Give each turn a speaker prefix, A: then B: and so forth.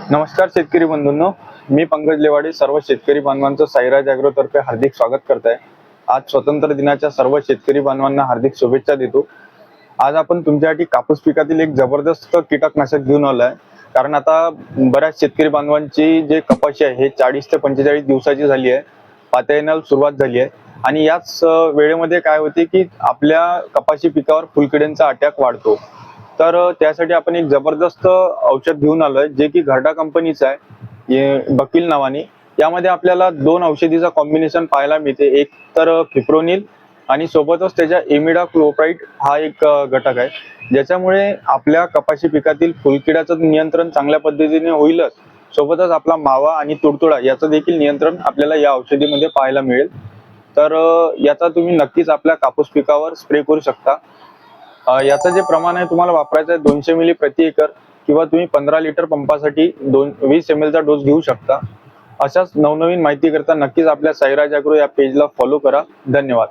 A: नमस्कार शेतकरी बंधूंनो, मी पंकज लेवाडे सर्व शेतकरी बांधवांचं साईराज ॲग्रो तर्फे हार्दिक स्वागत करत आहे। आज स्वातंत्र्य दिनाच्या सर्व शेतकरी बांधवांना हार्दिक शुभेच्छा देतो। आज आपण तुमच्यासाठी कापूस पिकातील एक जबरदस्त कीटकनाशक घेऊन आलो आहे। कारण आता बऱ्याच शेतकरी बांधवांची जे कपाशी आहे हे 40 ते 45 दिवसाची झाली आहे, पात्या येण्याला सुरुवात झाली आहे आणि याच वेळेमध्ये काय होते की आपल्या कपाशी पिकावर फुलकिड्यांचा अटॅक वाढतो। तर त्यासाठी आपण एक जबरदस्त औषध घेऊन आलोय जे की घरडा कंपनीचं आहे, बकील नावाने। यामध्ये आपल्याला दोन औषधीचा कॉम्बिनेशन पाहायला मिळते, एक तर फिप्रोनिल आणि सोबतच त्याच्या इमिडाक्लोप्राइड हा एक घटक आहे, ज्याच्यामुळे आपल्या कपाशी पिकातील फुलकिड्याचं नियंत्रण चांगल्या पद्धतीने होईलच, सोबतच आपला मावा आणि तुडतुडा याचं देखील नियंत्रण आपल्याला या औषधीमध्ये पाहायला मिळेल। तर याचा तुम्ही नक्कीच आपल्या कापूस पिकावर स्प्रे करू शकता। याचं जे प्रमाण आहे तुम्हाला वापरायचं आहे 200 मिली प्रति एकर किंवा तुम्ही 15 लिटर पंपासाठी 20 ml चा डोस घेऊ शकता। अशाच नवनवीन माहिती करता नक्कीच आपल्या साईराज ॲग्रो या पेजला फॉलो करा। धन्यवाद।